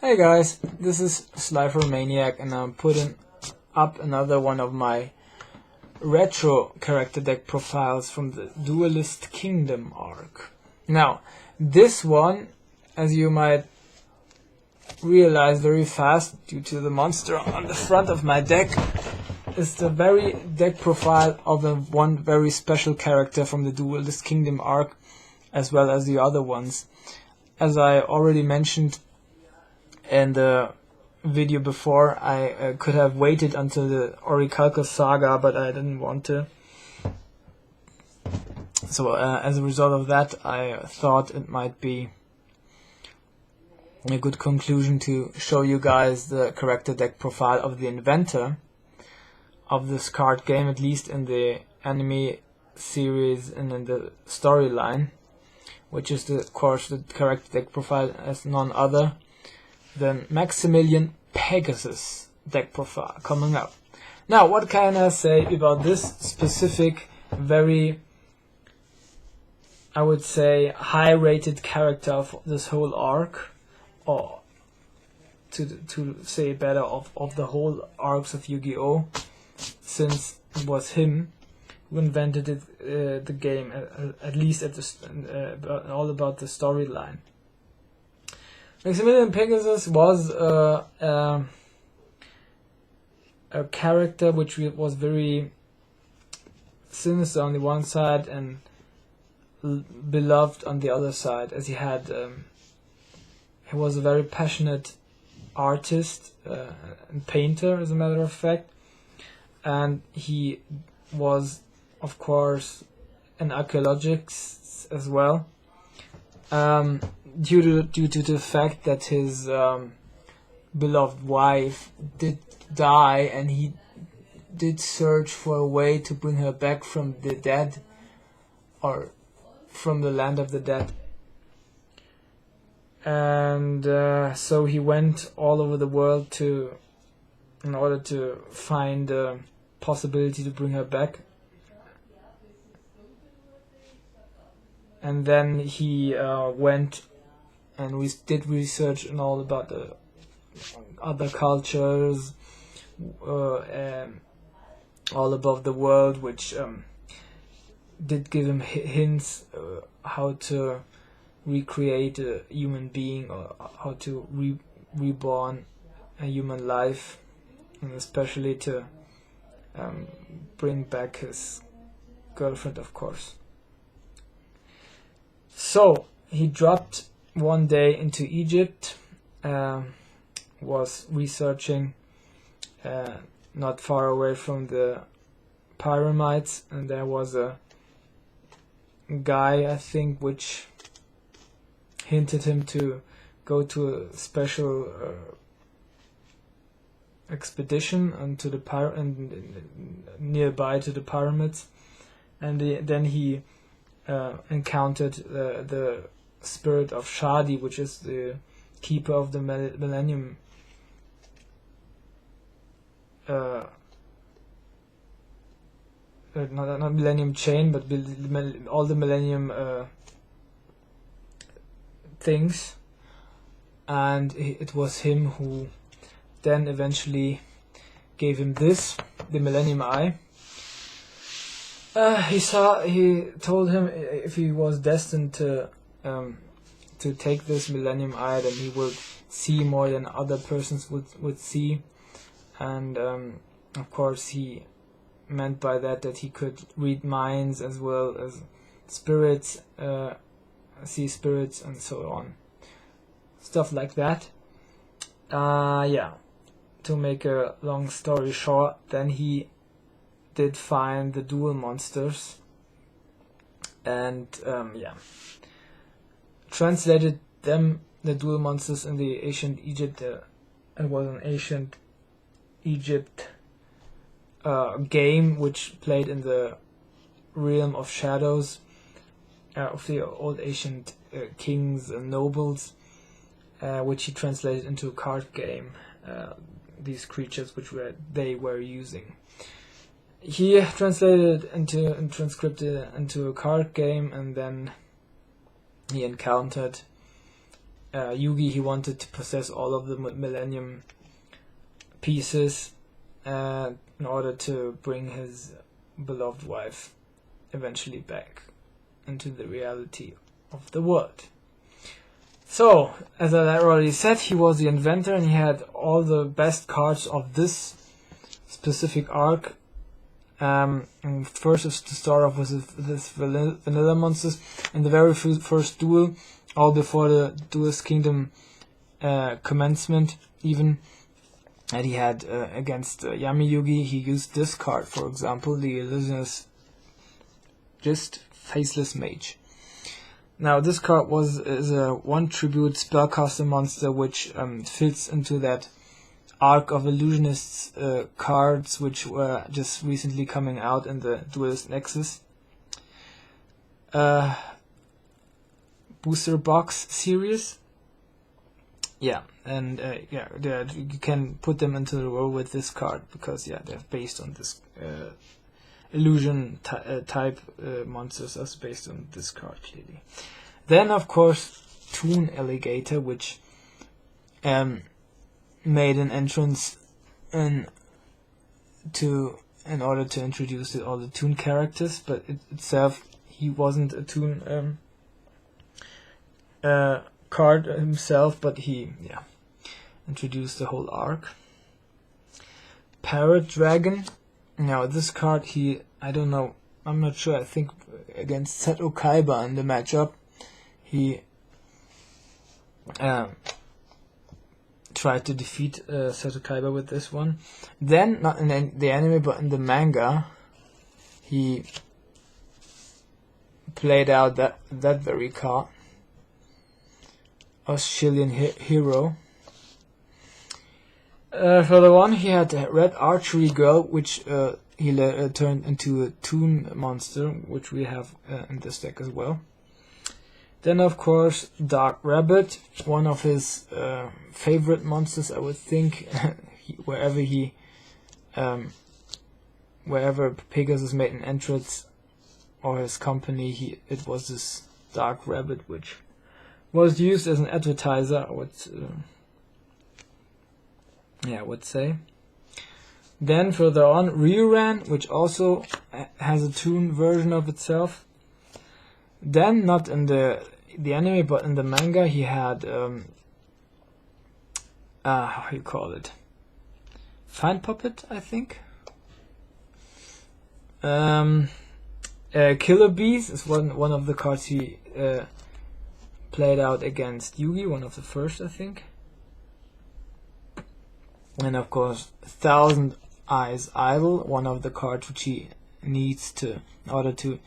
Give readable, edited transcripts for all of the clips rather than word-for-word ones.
Hey guys, this is Slifer Maniac and I'm putting up another one of my retro character deck profiles from the Duelist Kingdom arc. Now, this one, as you might realize very fast due to the monster on the front of my deck, is the very deck profile of one very special character from the Duelist Kingdom arc, as well as the other ones. As I already mentioned in the video before, I could have waited until the Oricalchos saga, but I didn't want to. So as a result of that, I thought it might be a good conclusion to show you guys the character deck profile of the inventor of this card game, at least in the anime series and in the storyline, which is of course the character deck profile as none other than Maximillian Pegasus deck profile coming up. Now, what can I say about this specific, very, I would say, high-rated character of this whole arc, or to say better, of the whole arcs of Yu-Gi-Oh, since it was him who invented it, the game, at least at the all about the storyline. Maximillian Pegasus was a character which was very sinister on the one side and beloved on the other side, as he was a very passionate artist and painter, as a matter of fact, and he was, of course, an archaeologist as well. Due to the fact that his beloved wife did die, and he did search for a way to bring her back from the dead, or from the land of the dead. And so he went all over the world in order to find a possibility to bring her back. And then he went and we did research and all about the other cultures all above the world, which did give him hints how to recreate a human being, or how to reborn a human life, and especially to bring back his girlfriend, of course. So he dropped one day into Egypt, was researching not far away from the pyramids, and there was a guy, I think, which hinted him to go to a special expedition into the nearby to the pyramids, and then he encountered the spirit of Shadi, which is the keeper of the Millennium not Millennium Chain, but all the Millennium things, and it was him who then eventually gave him the Millennium Eye. He told him if he was destined to take this Millennium Eye, then he would see more than other persons would see, and of course he meant by that he could read minds as well as spirits, see spirits, and so on, stuff like that. Yeah, to make a long story short, then he did find the duel monsters, and yeah, translated them, the duel monsters, in the ancient Egypt. It was an ancient Egypt game which played in the realm of shadows of the old ancient kings and nobles, which he translated into a card game, these creatures which they were using. He translated it into and transcribed it into a card game, and then he encountered Yugi, he wanted to possess all of the Millennium pieces in order to bring his beloved wife eventually back into the reality of the world. So, as I already said, he was the inventor and he had all the best cards of this specific arc. And first is to start off with this vanilla monsters. In the very first duel, all before the Duelist Kingdom commencement even, that he had against Yami Yugi, he used this card, for example, the Illusionist just Faceless Mage. Now this card is a 1 tribute spellcaster monster which fits into that arc of illusionists cards which were just recently coming out in the Duelist Nexus booster box series. Yeah, and you can put them into the row with this card because they're based on this illusion type monsters are based on this card clearly. Then of course Toon Alligator, which made an entrance in order to introduce all the Toon characters, but itself he wasn't a Toon card himself, but he introduced the whole arc. Parrot Dragon. Now this card I'm not sure, I think against Seto Kaiba in the matchup he tried to defeat Seto Kaiba with this one. Then, not in the anime but in the manga, he played out that very card, Australian Hero. Further on, he had a Red Archery Girl, which he turned into a Toon monster, which we have in this deck as well. Then, of course, Dark Rabbit, one of his favorite monsters, I would think. Wherever Pegasus made an entrance, or his company, it was this Dark Rabbit, which was used as an advertiser, I would say. Then further on, Ryuran, which also has a Toon version of itself. Then, not in the anime, but in the manga, he had how you call it? Fine Puppet, I think. Killer Bees is one of the cards he played out against Yugi, one of the first, I think. And of course, Thousand Eyes Idol, one of the cards which he needs in order to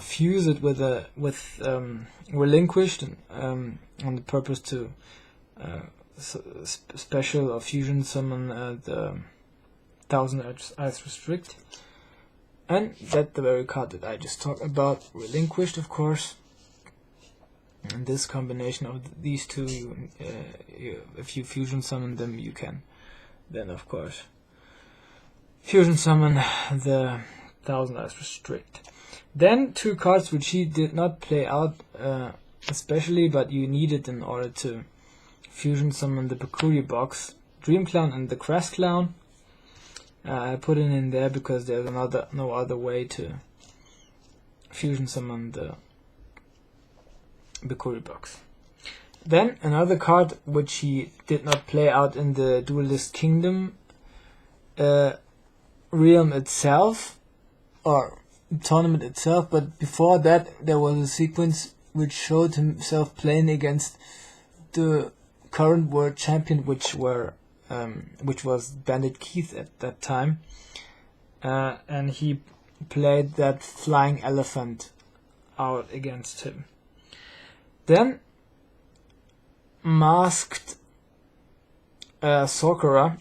fuse it with Relinquished, on the purpose to special or fusion summon the Thousand Eyes Restrict. And that's the very card that I just talked about, Relinquished, of course. And this combination of these two, if you fusion summon them, you can then, of course, fusion summon the Thousand Eyes Restrict. Then two cards which he did not play out especially, but you needed in order to fusion summon the Bakuri box, Dream Clown and the Crest Clown. I put it in there because there's no other way to fusion summon the Bakuri box. Then another card which he did not play out in the Duelist Kingdom realm itself, or tournament itself, but before that there was a sequence which showed himself playing against the current world champion, which was Bandit Keith at that time, and he played that Flying Elephant out against him. Then Masked Sakura.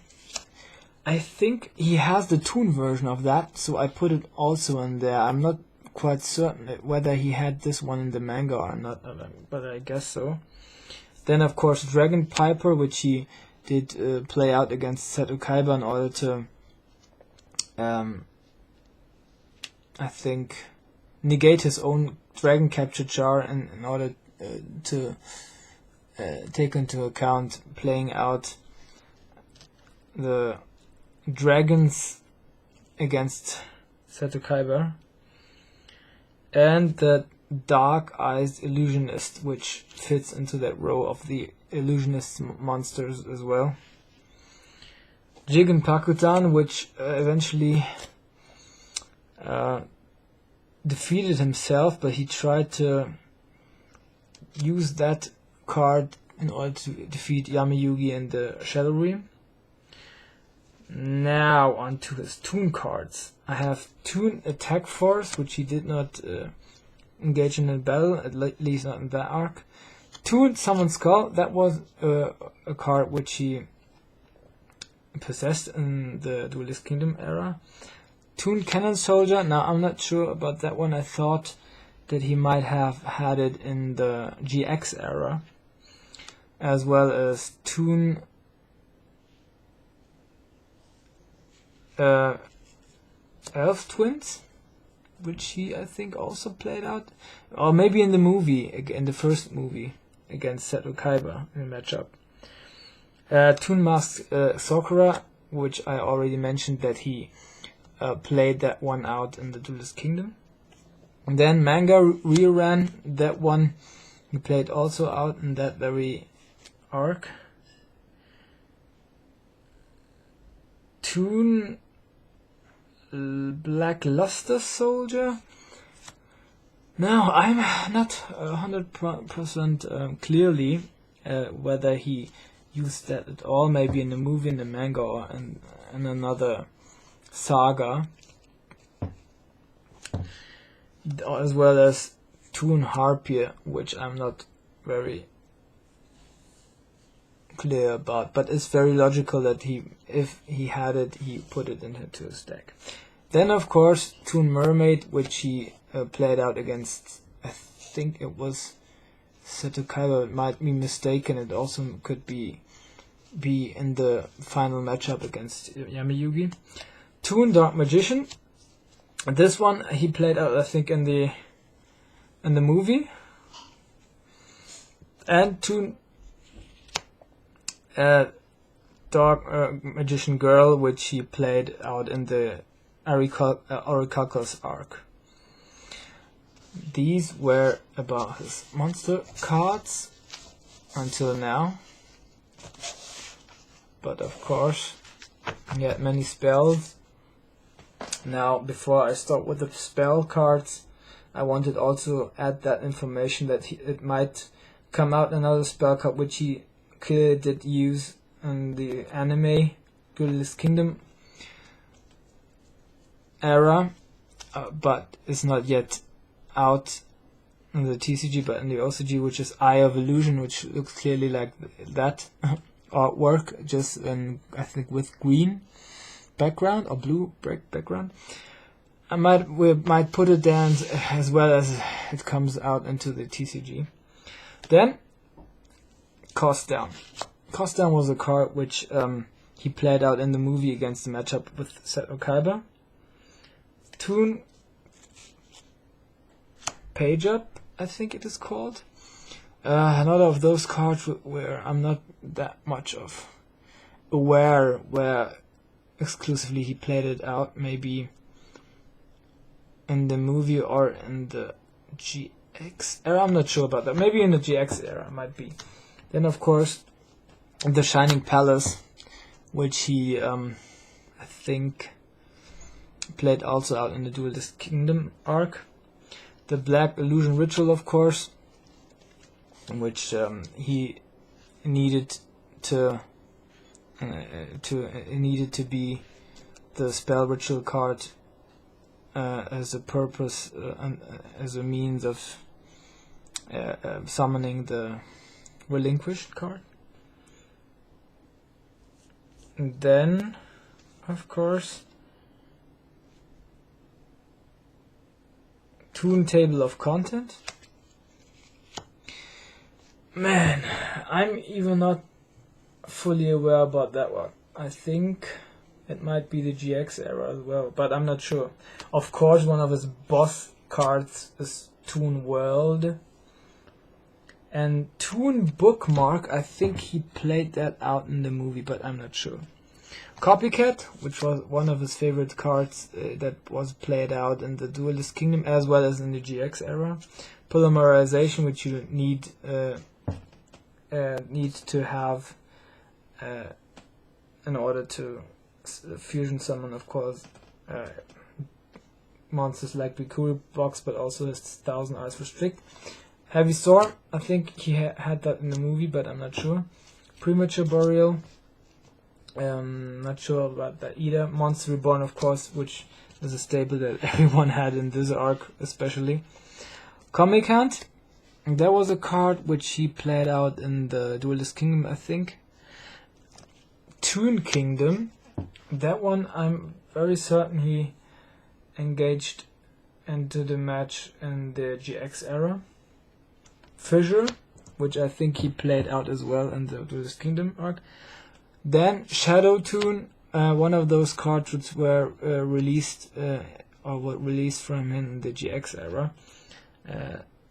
I think he has the Toon version of that, so I put it also in there. I'm not quite certain whether he had this one in the manga or not, but I guess so. Then of course Dragon Piper, which he did play out against Seto Kaiba in order to I think negate his own Dragon Capture Jar in order to take into account playing out the dragons against Seto Kaiba and the dark-eyed illusionist, which fits into that row of the illusionist monsters as well. Jigen Pakutan, which eventually defeated himself, but he tried to use that card in order to defeat Yami-Yugi in the Shadow Realm. Now on to his Toon cards. I have Toon Attack Force, which he did not engage in a battle, at least not in that arc. Toon Summon Skull, that was a card which he possessed in the Duelist Kingdom era. Toon Cannon Soldier, now I'm not sure about that one. I thought that he might have had it in the GX era, as well as Toon Elf Twins, which he I think also played out, or maybe in the movie, in the first movie against Seto Kaiba in a matchup. Toon Mask Sakura, which I already mentioned that he played that one out in the Duelist Kingdom. And then Manga Reran, that one he played also out in that very arc. Toon Black Luster Soldier. Now I'm not 100% clearly whether he used that at all, maybe in the movie, in the manga, or in another saga, as well as Toon Harpier, which I'm not very clear about, but it's very logical that if he had it, he put it into his deck. Then of course Toon Mermaid, which he played out against, I think it was Seto Kaiba, it might be mistaken, it also could be in the final matchup against Yami-Yugi. Toon Dark Magician, this one he played out I think in the movie. And Toon Dark Magician Girl, which he played out in the Oricalchos arc. These were about his monster cards until now. But of course, he had many spells. Now, before I start with the spell cards, I wanted also add that information that it might come out another spell card which he clearly did use in the anime Duelist Kingdom era, but is not yet out in the TCG but in the OCG, which is Eye of Illusion, which looks clearly like that artwork, just in, I think, with green background or blue background. We might put it down as well as it comes out into the TCG. Then Cost Down. Cost Down was a card which he played out in the movie against the matchup with Seto Kaiba. Toon Page Up, I think it is called. Another of those cards where I'm not that much of aware where exclusively he played it out, maybe in the movie or in the GX era. I'm not sure about that. Maybe in the GX era, might be. Then of course the Shining Palace, which he I think played also out in the Duelist Kingdom arc. The Black Illusion Ritual, of course, which he needed to be the spell ritual card as a purpose and as a means of summoning the relinquished card. And then, of course, Toon Table of Content. Man, I'm even not fully aware about that one. I think it might be the GX era as well, but I'm not sure. Of course, one of his boss cards is Toon World, And Toon Bookmark, I think he played that out in the movie, but I'm not sure. Copycat, which was one of his favorite cards that was played out in the Duelist Kingdom as well as in the GX era. Polymerization, which you need to have in order to fusion summon, of course, monsters like Bikuri Box, but also his 1000 Eyes Restrict. Heavy Storm, I think he had that in the movie, but I'm not sure. Premature Burial, not sure about that either. Monster Reborn, of course, which is a staple that everyone had in this arc, especially. Comic Hunt, there was a card which he played out in the Duelist Kingdom, I think. Toon Kingdom, that one I'm very certain he engaged into the match in the GX era. Fissure, which I think he played out as well in the Duelist Kingdom arc. Then Shadow Toon, one of those cards which were released or were released from him in the GX era.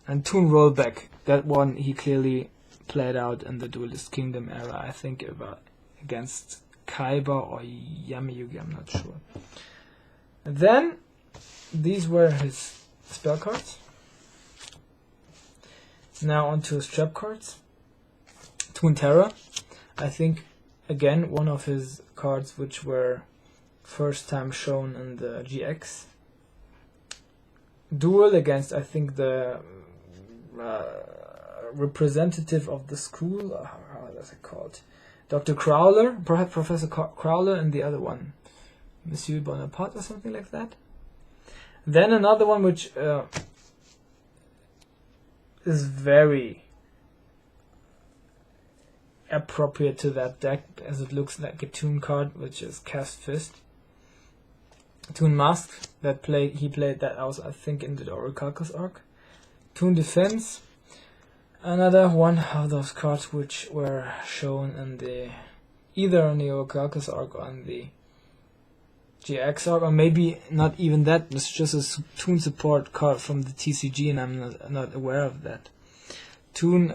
And Toon Rollback, that one he clearly played out in the Duelist Kingdom era, I think about against Kaiba or Yami-Yugi, I'm not sure. And then these were his spell cards. Now onto his trap cards. Toon Terror, I think again one of his cards which were first time shown in the GX. Duel against, I think, the representative of the school, how is it called? Dr. Crowler, perhaps Professor Crowler, and the other one, Monsieur Bonaparte or something like that. Then another one which is very appropriate to that deck, as it looks like a Toon card, which is Cast Fist. Toon Mask, he played that also, I think, in the Oricalchos arc. Toon Defense, another one of those cards which were shown in the either on the Oricalchos arc or on the GX arc, or maybe not even that. It's just a Toon support card from the TCG, and I'm not aware of that. Toon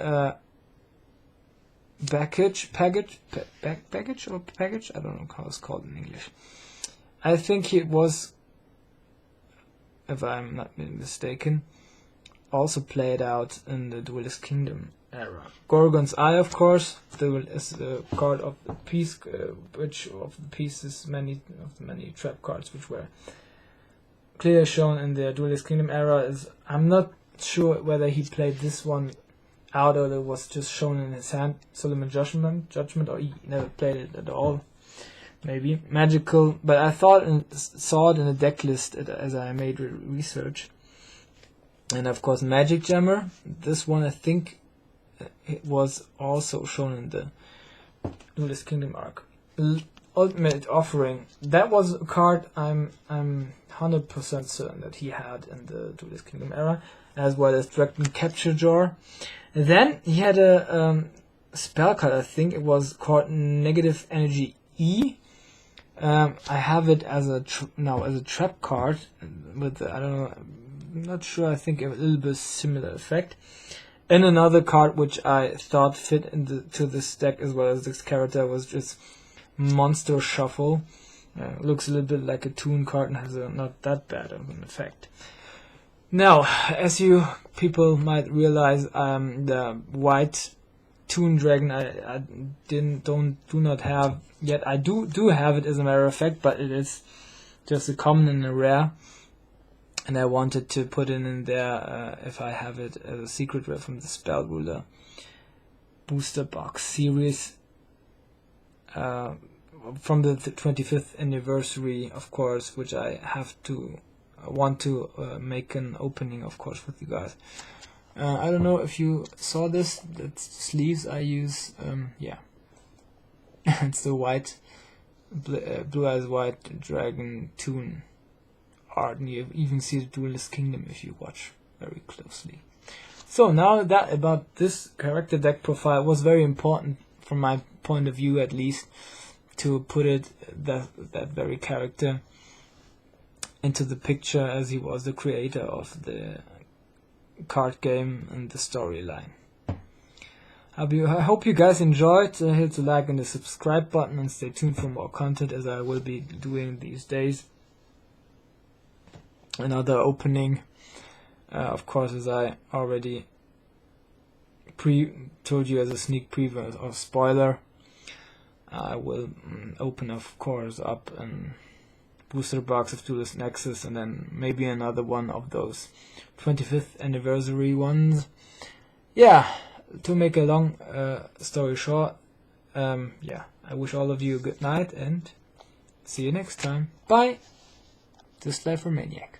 package, I don't know how it's called in English. I think it was, if I'm not mistaken, also played out in the Duelist Kingdom era. Gorgon's Eye, of course, is the card of the piece, which of the pieces, many trap cards which were clearly shown in the Duelist Kingdom era. I'm not sure whether he played this one out or it was just shown in his hand. Solemn Judgment, or he never played it at all. Maybe Magical, but I saw it in a deck list as I made research. And of course Magic Jammer. This one I think it was also shown in the Duelist Kingdom arc. Ultimate Offering. That was a card I'm 100% certain that he had in the Duelist Kingdom era, as well as Dragon Capture Jar. And then he had a spell card. I think it was called Negative Energy E. I have it as a trap card with I don't know. I'm not sure. I think a little bit similar effect. And another card which I thought fit to this deck as well as this character was just Monster Shuffle. Looks a little bit like a Toon card and has not that bad of an effect. Now, as you people might realize, the white Toon Dragon I do not have yet. I do have it as a matter of fact, but it is just a common and a rare. And I wanted to put it in there if I have it as a secret rare from the Spell Ruler booster box series from the 25th anniversary, of course, which I want to make an opening, of course, with you guys. I don't know if you saw this. That's the sleeves I use. Yeah, it's the white, blue eyes white dragon Toon art, and you even see the Duelist Kingdom if you watch very closely. So now that about this character deck profile was very important from my point of view, at least, to put that very character into the picture, as he was the creator of the card game and the storyline. I hope you guys enjoyed. Hit the like and the subscribe button and stay tuned for more content, as I will be doing these days. Another opening, of course, as I already told you as a sneak preview or spoiler, I will open, of course, up a booster box of Duelist Nexus, and then maybe another one of those 25th anniversary ones. Yeah, to make a long story short, yeah, I wish all of you a good night and see you next time. Bye! This Life for Maniac.